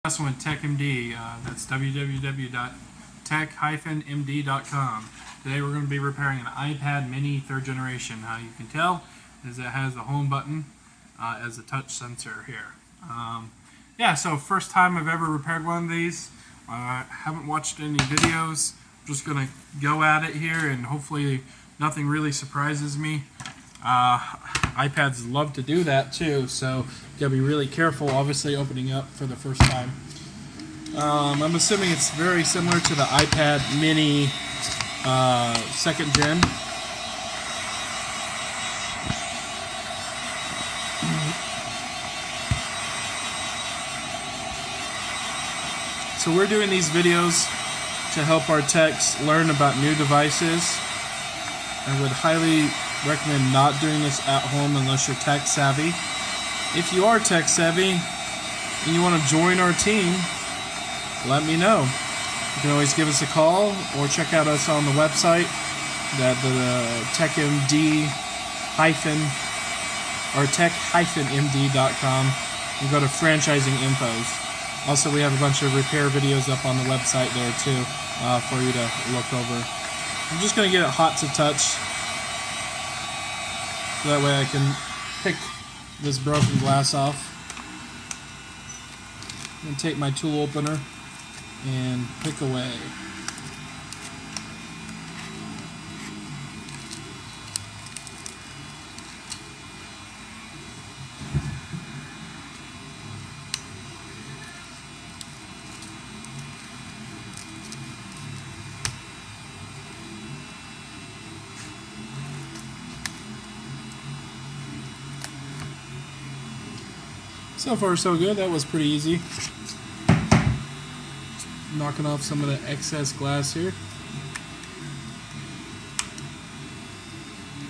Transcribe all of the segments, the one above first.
Last one, TechMD. That's www.tech-md.com. Today we're going to be repairing an iPad mini 3rd generation. How you can tell is it has the home button as a touch sensor here. Yeah, so first time I've ever repaired one of these. Haven't watched any videos. I'm just going to go at it here and hopefully nothing really surprises me. iPads love to do that too, so you gotta be really careful, obviously opening up for the first time. I'm assuming it's very similar to the iPad mini 2nd gen. So we're doing these videos to help our techs learn about new devices. I would highly recommend not doing this at home unless you're tech savvy. If you are tech savvy and you want to join our team, let me know. You can always give us a call or check out us on the website, that the TechMD or tech-md.com, and go to franchising infos. Also, we have a bunch of repair videos up on the website there too for you to look over. I'm just going to get it hot to touch. That way I can pick this broken glass off. And take my tool opener and pick away. So far so good, that was pretty easy. Knocking off some of the excess glass here.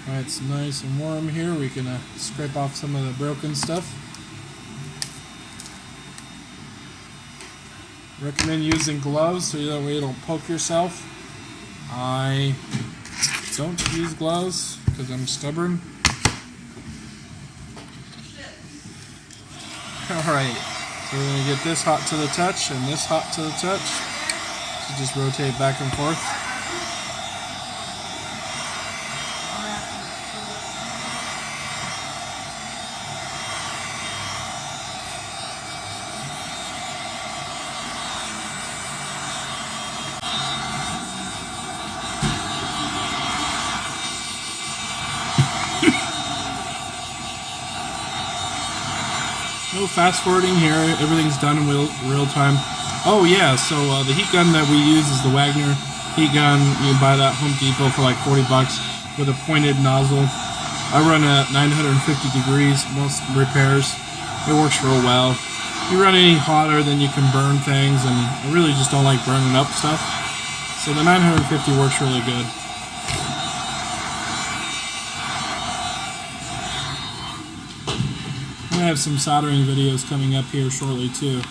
Alright, it's nice and warm here. We can scrape off some of the broken stuff. Recommend using gloves so that way you don't poke yourself. I don't use gloves because I'm stubborn. Alright, so we're going to get this hot to the touch and this hot to the touch. So just rotate back and forth. No fast forwarding here, everything's done in real time. Oh yeah, so the heat gun that we use is the Wagner heat gun. You can buy that at Home Depot for like 40 bucks with a pointed nozzle. I run at 950 degrees most repairs. It works real well. If you run any hotter, then you can burn things, and I really just don't like burning up stuff. So the 950 works really good. I have some soldering videos coming up here shortly too, as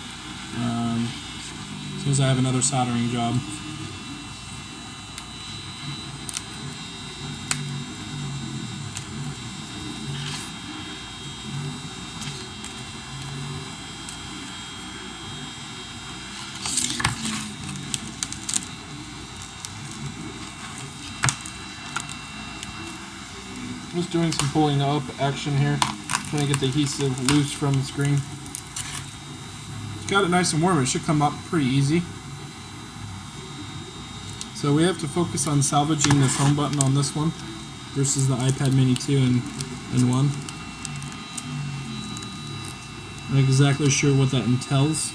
soon as I have another soldering job. Just doing some pulling up action here. Trying to get the adhesive loose from the screen. It's got it nice and warm. It should come up pretty easy. So we have to focus on salvaging this home button on this one versus the iPad mini 2 and 1. I'm not exactly sure what that entails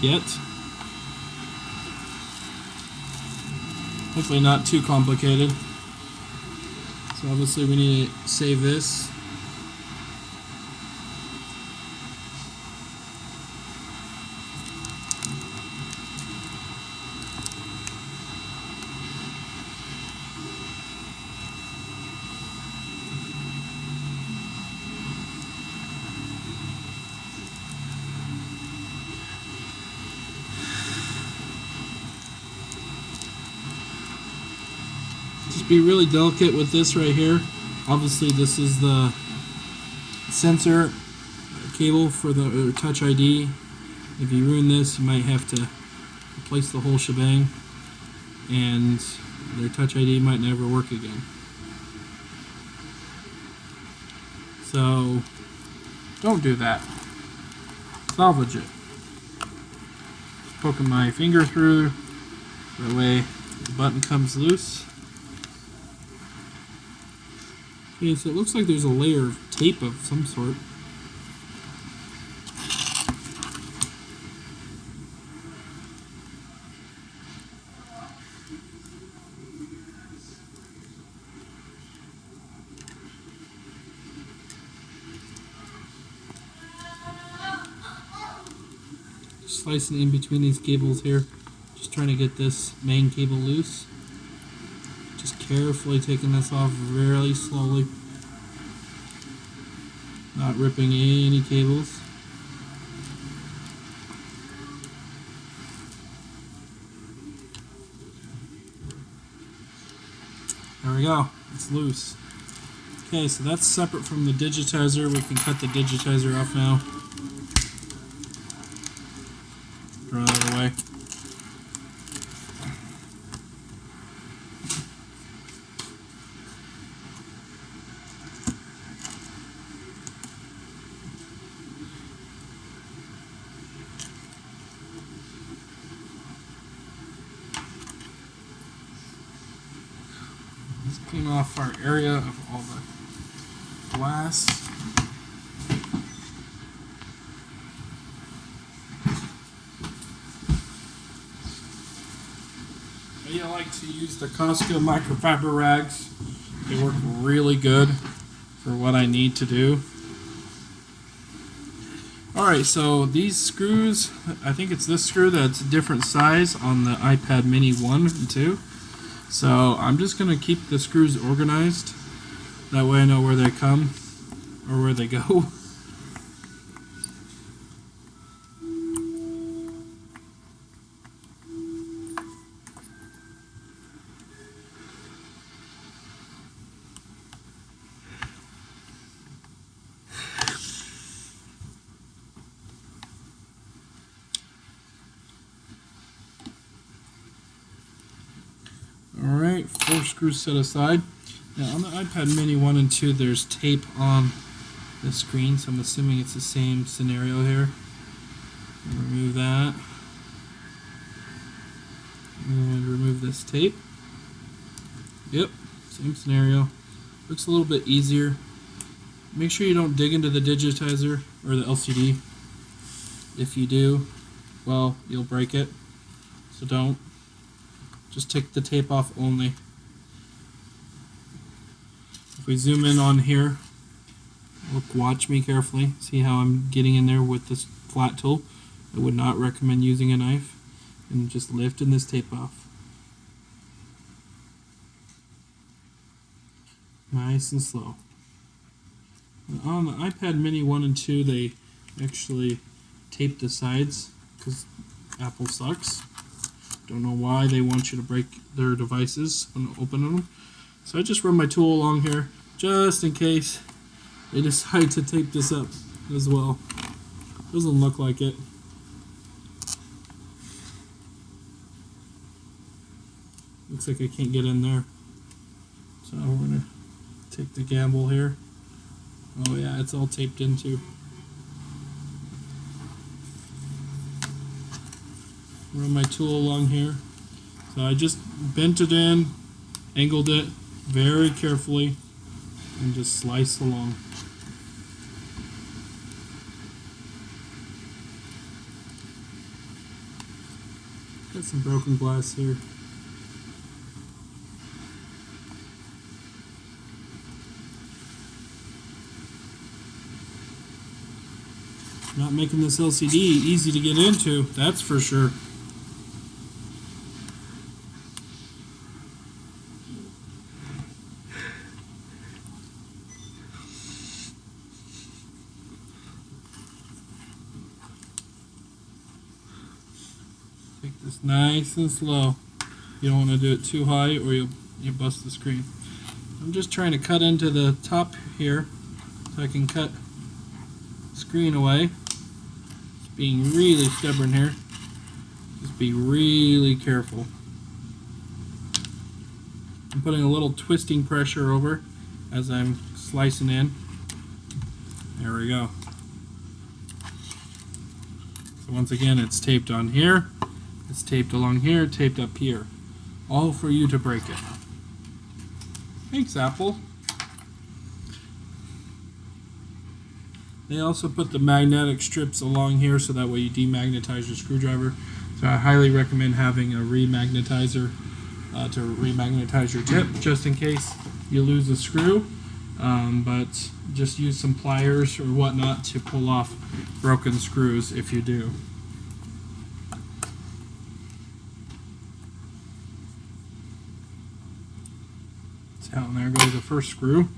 yet. Hopefully not too complicated. So obviously we need to save this. Just be really delicate with this right here. Obviously this is the sensor cable for the Touch ID If you ruin this, you might have to replace the whole shebang, and their Touch ID might never work again. So don't do that. Salvage it. Poking my finger through, that way the button comes loose. Okay, so it looks like there's a layer of tape of some sort. Slicing in between these cables here, just trying to get this main cable loose. Just carefully taking this off really slowly, not ripping any cables. There we go, it's loose. Okay, so that's separate from the digitizer. We can cut the digitizer off now. Throw it out of the way. Let's clean off our area of all the glass. I like to use the Costco microfiber rags. They work really good for what I need to do. Alright, so these screws, I think it's this screw that's a different size on the iPad mini 1 and 2. So I'm just going to keep the screws organized. That way I know where they come or where they go. Alright, 4 screws set aside. Now on the iPad mini 1 and 2 there's tape on the screen, so I'm assuming it's the same scenario here. Remove that. And remove this tape. Yep, same scenario. Looks a little bit easier. Make sure you don't dig into the digitizer or the LCD. If you do, well, you'll break it. So don't. Just take the tape off only. If we zoom in on here, look, watch me carefully. See how I'm getting in there with this flat tool? I would not recommend using a knife. And just lifting this tape off. Nice and slow. On the iPad mini 1 and 2, they actually tape the sides because Apple sucks. Don't know why they want you to break their devices when opening them. So I just run my tool along here just in case they decide to tape this up as well. Doesn't look like it. Looks like I can't get in there. So we're going to take the gamble here. Oh yeah, it's all taped into. Run my tool along here. So I just bent it in, angled it very carefully, and just slice along. Got some broken glass here. Not making this LCD easy to get into, that's for sure. Take this nice and slow. You don't want to do it too high or you'll bust the screen. I'm just trying to cut into the top here so I can cut the screen away. It's being really stubborn here. Just be really careful. I'm putting a little twisting pressure over as I'm slicing in. There we go. So once again, it's taped on here, it's taped along here, taped up here. All for you to break it. Thanks, Apple. They also put the magnetic strips along here so that way you demagnetize your screwdriver. So I highly recommend having a remagnetizer to remagnetize your tip, just in case you lose a screw. But just use some pliers or whatnot to pull off broken screws if you do. So and there goes the first screw.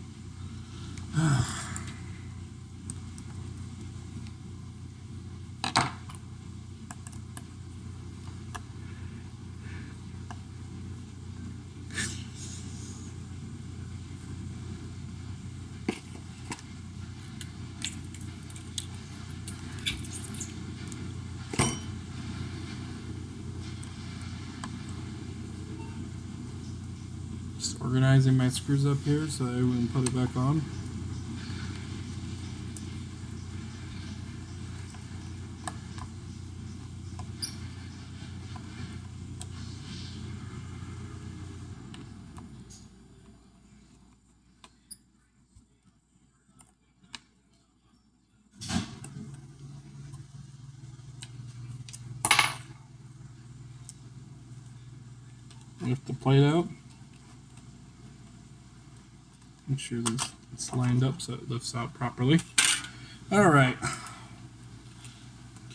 Just organizing my screws up here so I wouldn't put it back on. Lift the plate out. Make sure that it's lined up so it lifts out properly. Alright.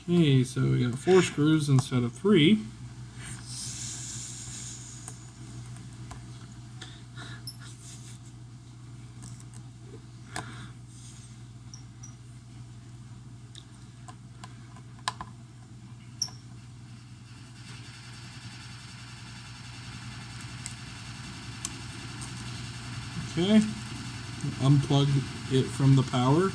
Okay, so we got 4 screws instead of 3. Okay, unplug it from the power.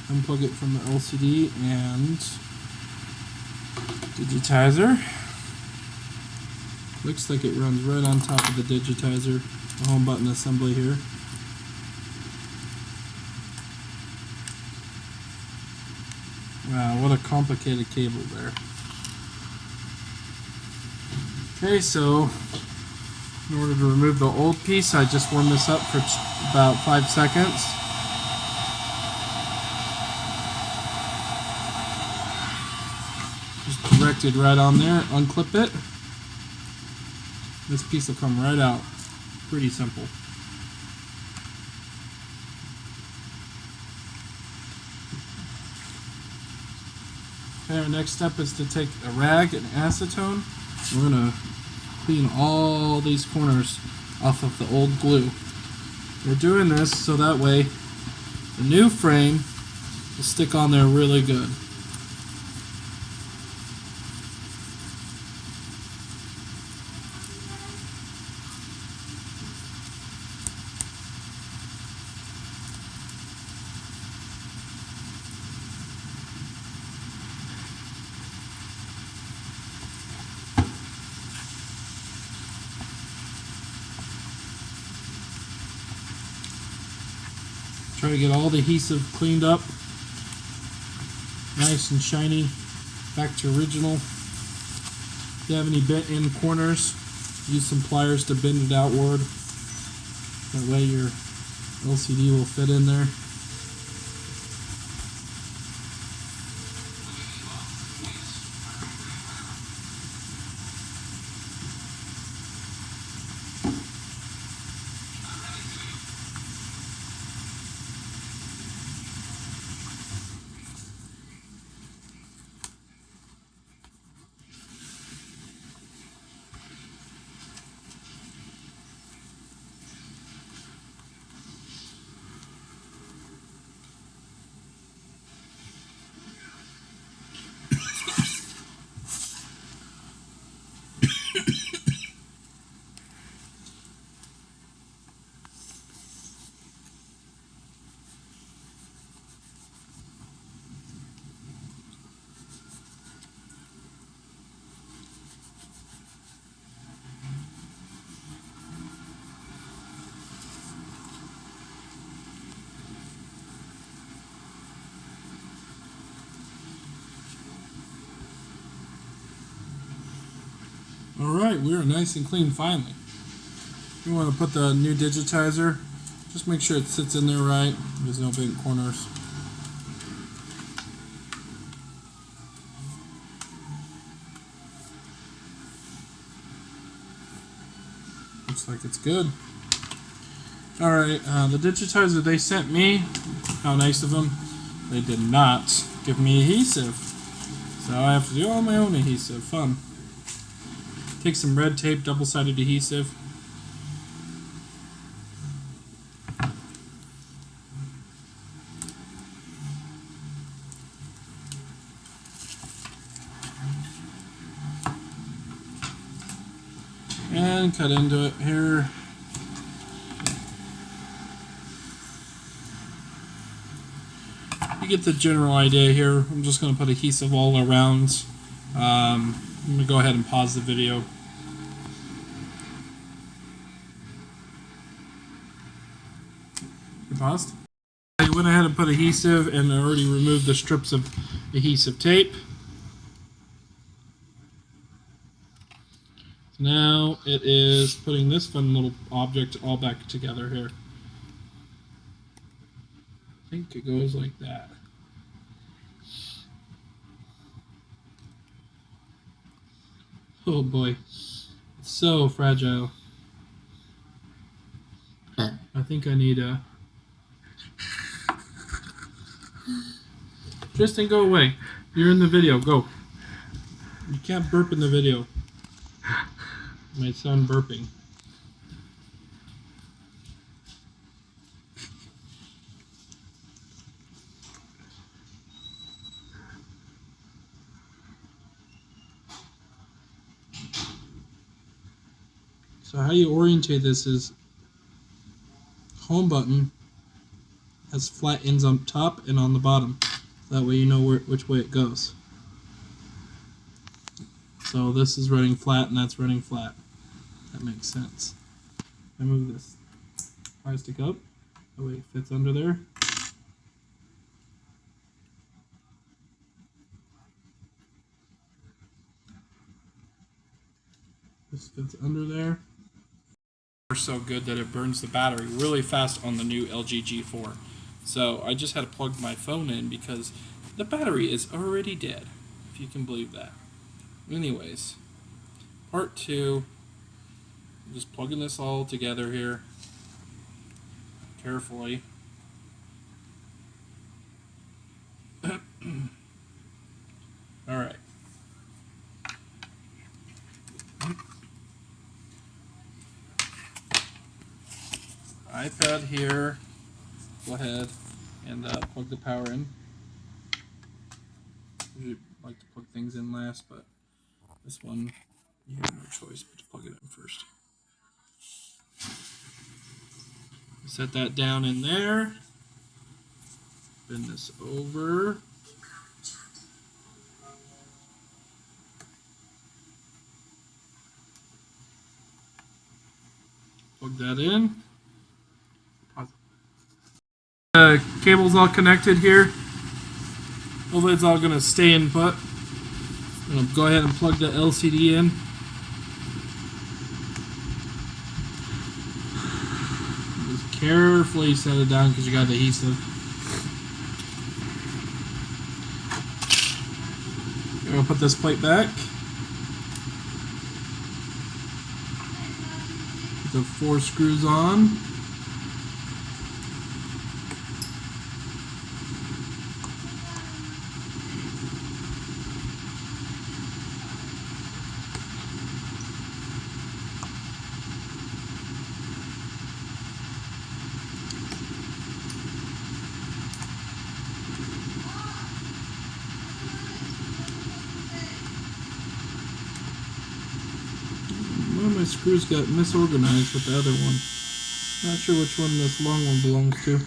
Unplug it from the LCD and digitizer. Looks like it runs right on top of the digitizer, the home button assembly here. Wow, what a complicated cable there. Okay, so in order to remove the old piece, I just warm this up for about 5 seconds. Just directed right on there, unclip it. This piece will come right out. Pretty simple. Okay, our next step is to take a rag and acetone. We're going to clean all these corners off of the old glue. We're doing this so that way the new frame will stick on there really good. Try to get all the adhesive cleaned up, nice and shiny, back to original. If you have any bent in corners, use some pliers to bend it outward. That way your LCD will fit in there. Alright, we're nice and clean finally. You want to put the new digitizer, just make sure it sits in there right. There's no big corners. Looks like it's good. Alright, the digitizer they sent me, how nice of them, they did not give me adhesive. So I have to do all my own adhesive. Fun. Take some red tape, double-sided adhesive. And cut into it here. You get the general idea here. I'm just going to put adhesive all around. I'm going to go ahead and pause the video. You paused? I went ahead and put adhesive and I already removed the strips of adhesive tape. So now it is putting this fun little object all back together here. I think it goes like that. Oh boy, it's so fragile. I think I need a... Tristan, go away. You're in the video, go. You can't burp in the video. My son burping. So how you orientate this is home button has flat ends on top and on the bottom. That way you know which way it goes. So this is running flat and that's running flat. That makes sense. I move this fire stick up. That way it fits under there. This fits under there. So good that it burns the battery really fast on the new LG G4. So I just had to plug my phone in because the battery is already dead, if you can believe that. Anyways, part 2, I'm just plugging this all together here carefully. Alright. iPad here. Go ahead and plug the power in. Usually like to plug things in last, but this one you have no choice but to plug it in first. Set that down in there. Bend this over. Plug that in. Cable's all connected here. Hopefully it's all going to stay in put. I'm going to go ahead and plug the LCD in. Just carefully set it down because you got the adhesive. I'm going to put this plate back. Put the 4 screws on. One of my screws got misorganized with the other one. Not sure which one this long one belongs to.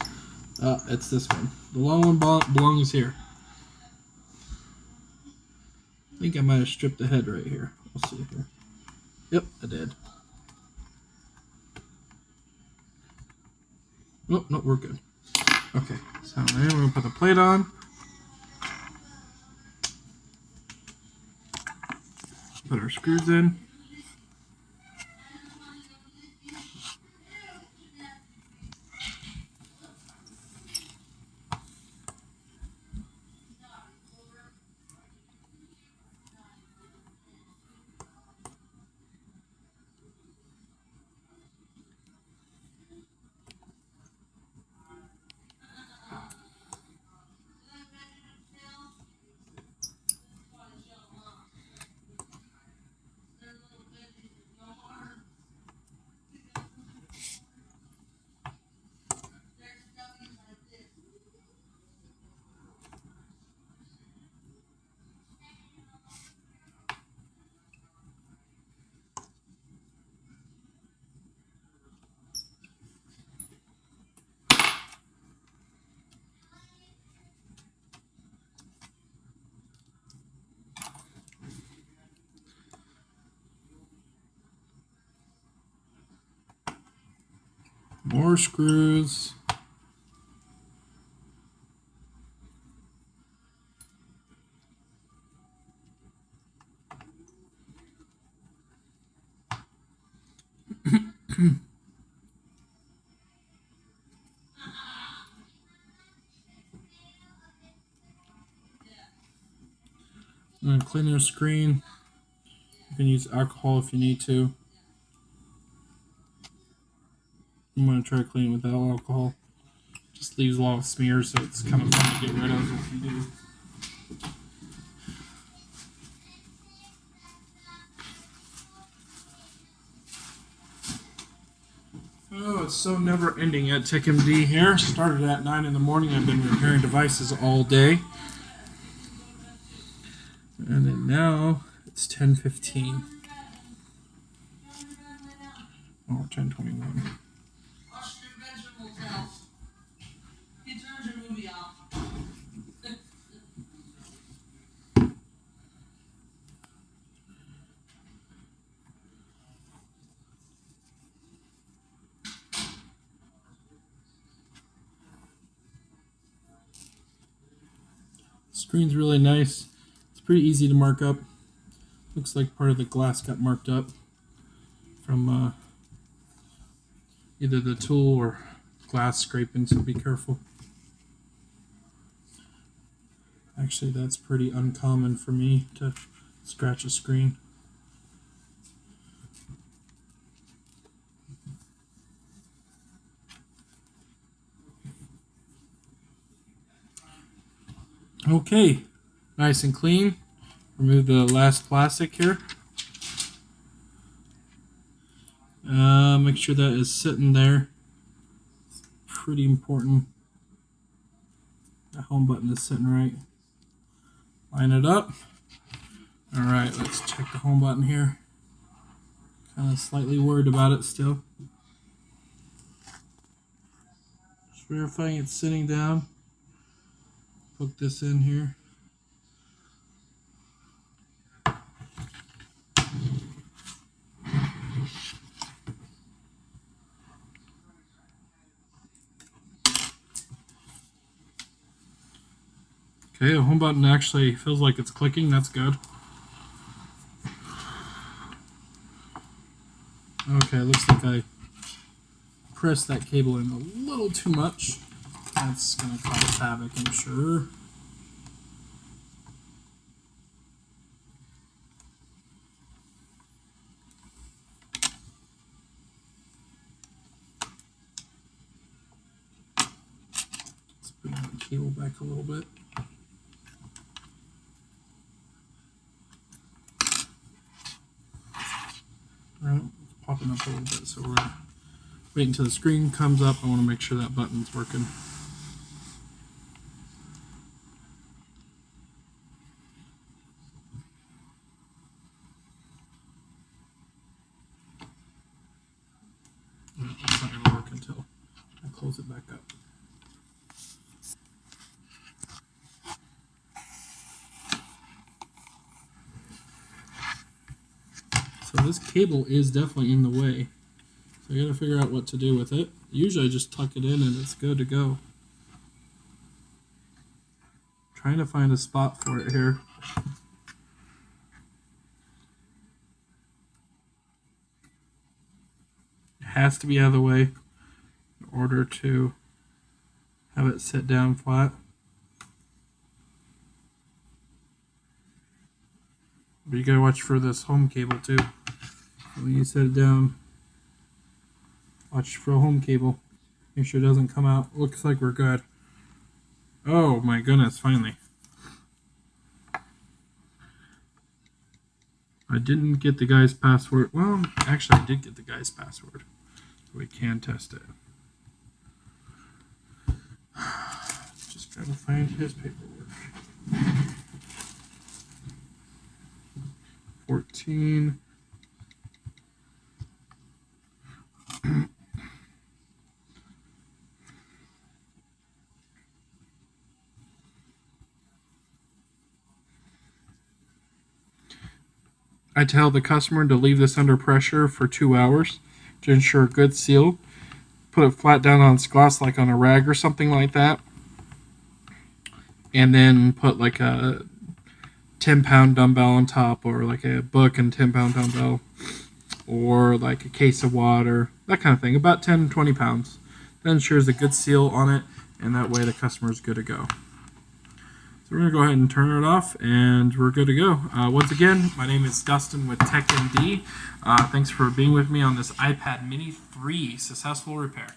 It's this one. The long one belongs here. I think I might have stripped the head right here. We'll see here. Yep, I did. Oh, no, we're good. Okay, so then we're going to put the plate on. Put our screws in. More screws. And clean your screen. You can use alcohol if you need to. I'm going to try to clean it without alcohol. Just leaves a lot of smears, so it's kind of fun to get rid of if you do. Oh, it's so never ending at TWPD here. Started at 9 in the morning. I've been repairing devices all day. And then now it's 10:15. Or 10:21. Screen's really nice. It's pretty easy to mark up. Looks like part of the glass got marked up from either the tool or glass scraping, so be careful. Actually, that's pretty uncommon for me to scratch a screen. Okay, nice and clean. Remove the last plastic here. Make sure that is sitting there. It's pretty important. The home button is sitting right. Line it up. Alright, let's check the home button here. Kind of slightly worried about it still. Just verifying it's sitting down. Hook this in here. Okay, the home button actually feels like it's clicking. That's good. Okay, looks like I pressed that cable in a little too much. That's going to cause havoc, I'm sure. Let's bring the cable back a little bit. Alright, it's popping up a little bit, so we're waiting until the screen comes up. I want to make sure that button's working. It's not going to work until I close it back up. So this cable is definitely in the way. So I got to figure out what to do with it. Usually I just tuck it in and it's good to go. Trying to find a spot for it here. It has to be out of the way in order to have it sit down flat. But you gotta watch for this home cable too. When you set it down, watch for a home cable. Make sure it doesn't come out. Looks like we're good. Oh my goodness, finally. I didn't get the guy's password. Well, actually I did get the guy's password. So we can test it. Just gotta find his paperwork. 14. I tell the customer to leave this under pressure for 2 hours to ensure good seal. put it flat down on its glass, like on a rag or something like that, and then put like a 10-pound dumbbell on top, or like a book and 10-pound dumbbell, or like a case of water, that kind of thing, about 10 to 20 pounds. That ensures a good seal on it, and that way the customer is good to go. So we're going to go ahead and turn it off, and we're good to go. Once again, my name is Dustin with TechMD. Thanks for being with me on this iPad Mini 3 successful repair.